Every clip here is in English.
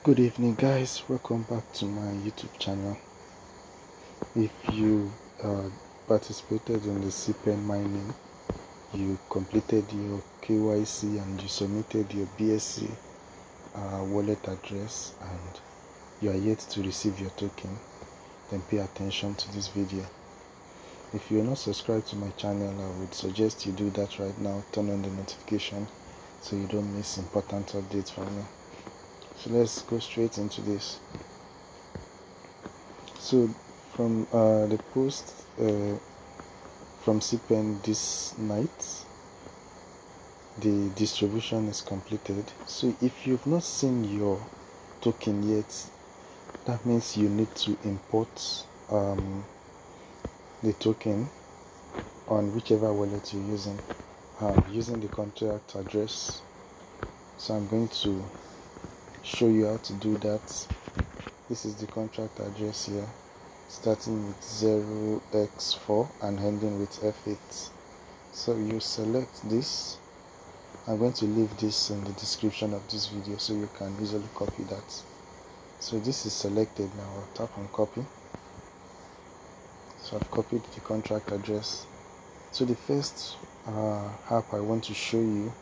Good evening, guys. Welcome back to my YouTube channel. If you participated in the cPen mining, you completed your KYC and you submitted your BSC wallet address and you are yet to receive your token, then pay attention to this video. If you are not subscribed to my channel, I would suggest you do that right now. Turn on the notification so you don't miss important updates from me. So let's go straight into this. So from the post from cPen this night, the distribution is completed. So if you've not seen your token yet, that means you need to import the token on whichever wallet you're using the contract address. So I'm going to show you how to do that. This is the contract address here, starting with 0x4 and ending with F8. So you select this. I'm going to leave this in the description of this video so you can easily copy that. So this is selected now. I'll tap on copy. So I've copied the contract address. So the first app I want to show you,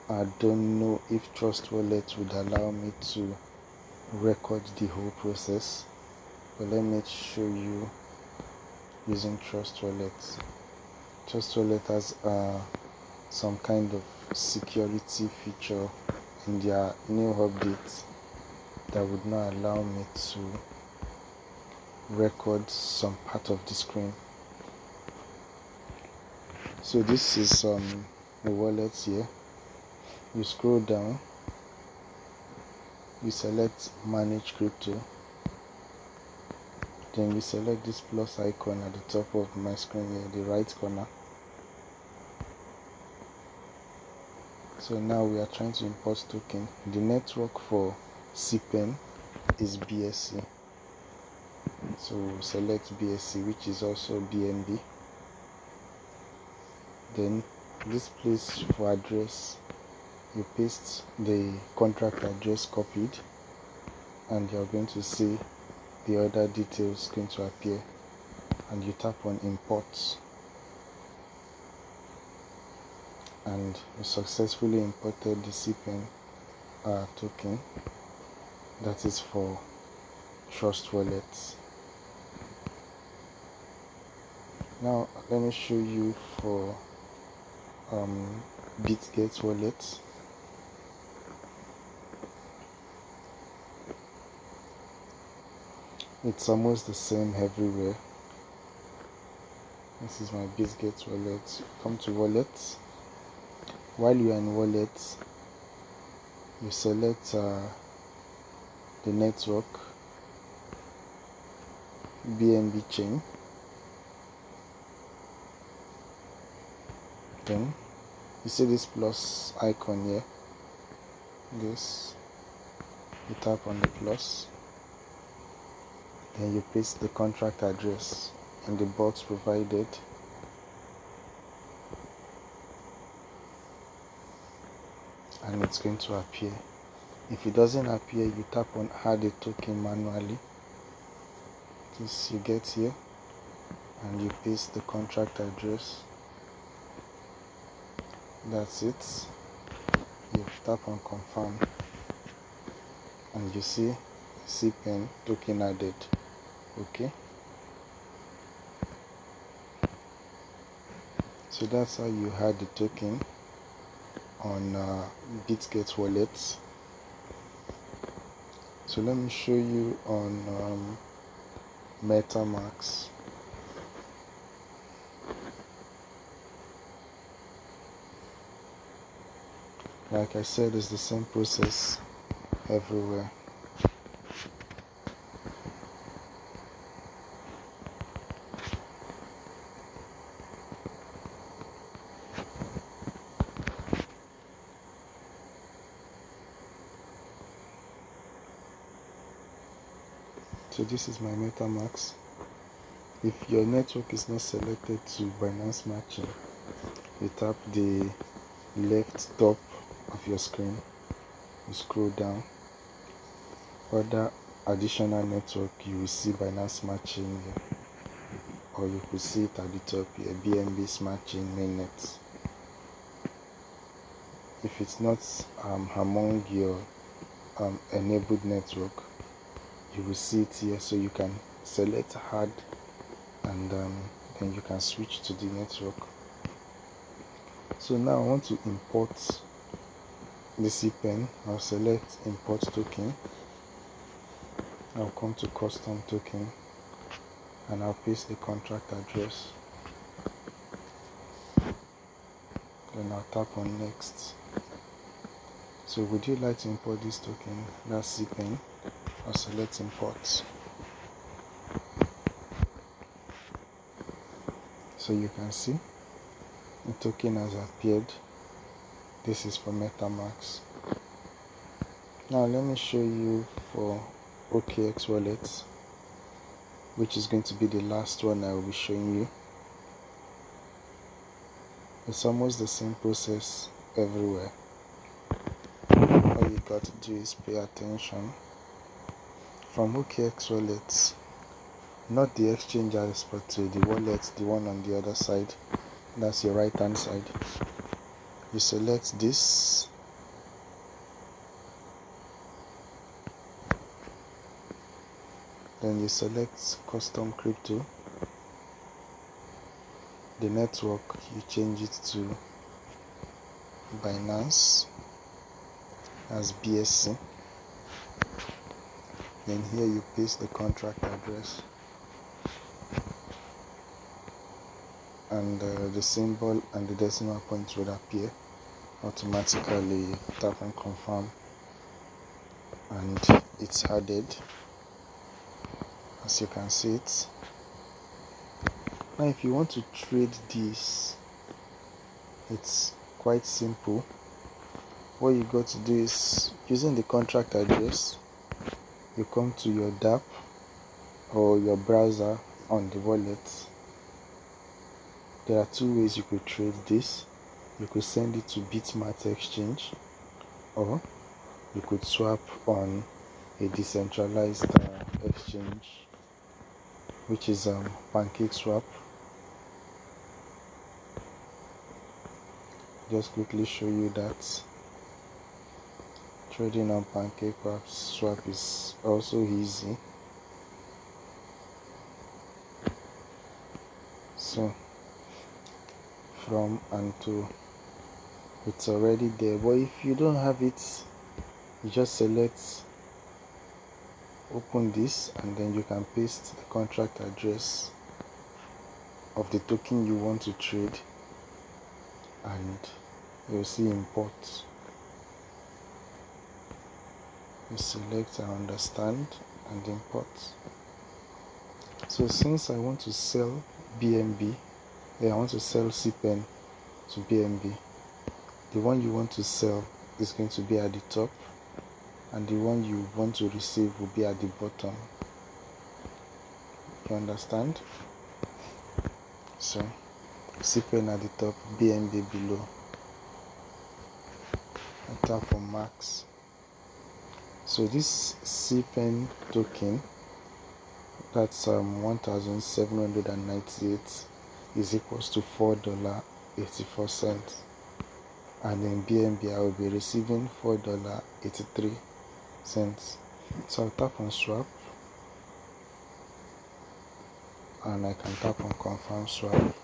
I don't know if Trust Wallet would allow me to record the whole process, but let me show you using Trust Wallet. Trust Wallet has some kind of security feature in their new update that would not allow me to record some part of the screen. So this is the wallet here. You scroll down, you select manage crypto, then you select this plus icon at the top of my screen here, the right corner. So now we are trying to import token. The network for cPen is BSC. So select BSC, which is also BNB. Then this place for address, you paste the contract address copied, and you're going to see the other details going to appear, and you tap on import, and you successfully imported the cPen token that is for Trust Wallet. Now let me show you for Bitget wallet. It's almost the same everywhere. This is my Bitget wallet. Come to wallet. While you are in wallet, you select the network, BNB chain. Then you see this plus icon here. This, you tap on the plus. Then you paste the contract address in the box provided. And it's going to appear. If it doesn't appear, you tap on add a token manually. This you get here, and you paste the contract address. That's it. You tap on confirm, and you see cPen token added. Okay, so that's how you add the token on Bitget wallet. So let me show you on Metamask. Like I said, it's the same process everywhere. So this is my Metamask. If your network is not selected to Binance matching, you tap the left top of your screen, you scroll down, other additional network, you will see Binance Smart Chain here, or you could see it at the top here, BNB Smart Chain mainnet. If it's not among your enabled network, you will see it here, so you can select hard, and then you can switch to the network. So now I want to import the cPen. I'll select import token. I'll come to custom token and I'll paste the contract address. Then I'll tap on next. So would you like to import this token? That's cPen. I'll select import. So you can see the token has appeared. This is for Metamask. Now let me show you for OKX wallet, which is going to be the last one I will be showing you. It's almost the same process everywhere. All you got to do is pay attention. From OKX wallet, not the exchange address, but to the wallet, the one on the other side, that's your right hand side. You select this, then you select custom crypto. The network, you change it to Binance as BSC. Then here you paste the contract address, and the symbol and the decimal points would appear automatically. Tap and confirm, and it's added, as you can see it. Now if you want to trade this, it's quite simple. What you got to do is, using the contract address, you come to your dApp or your browser on the wallet. There are two ways you could trade this. You could send it to Bitget exchange, or you could swap on a decentralized exchange, which is PancakeSwap. Just quickly show you that trading on PancakeSwap is also easy. So from and to, it's already there. But if you don't have it, you just select open this, and then you can paste the contract address of the token you want to trade, and you'll see import. You select I understand and import. So since I want to sell BNB, I want to sell cPen to BNB, the one you want to sell is going to be at the top, and the one you want to receive will be at the bottom. You understand? So cPen at the top, BNB below. I tap on max. So this cPen token, that's 1798, is equals to $4.84, and in BNB I will be receiving $4.83. So I'll tap on swap, and I can tap on confirm swap.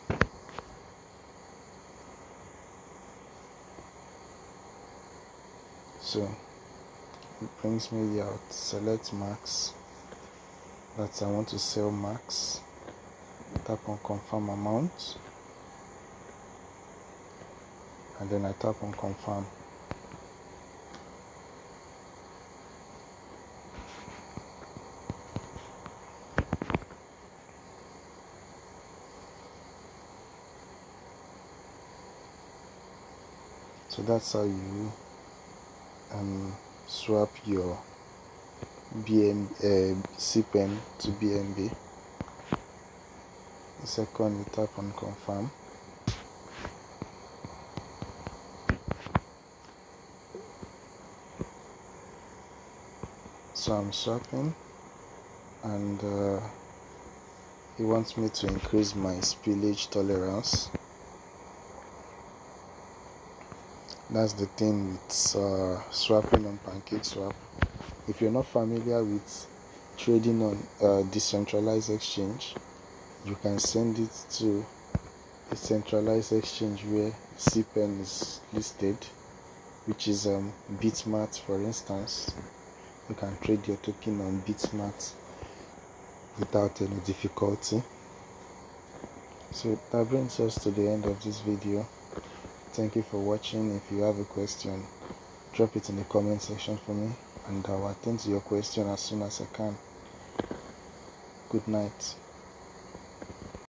So it brings me out, select max, that I want to sell max, tap on confirm amount, and then I tap on confirm. So that's how you swap your cPen to BNB. The second, you tap on confirm. So I'm swapping, and he wants me to increase my spillage tolerance. That's the thing with swapping on PancakeSwap. If you're not familiar with trading on decentralized exchange, you can send it to a centralized exchange where cPen is listed, which is Bitmart, for instance. You can trade your token on Bitmart without any difficulty. So that brings us to the end of this video. Thank you for watching. If you have a question, drop it in the comment section for me, and I'll attend to your question as soon as I can. Good night.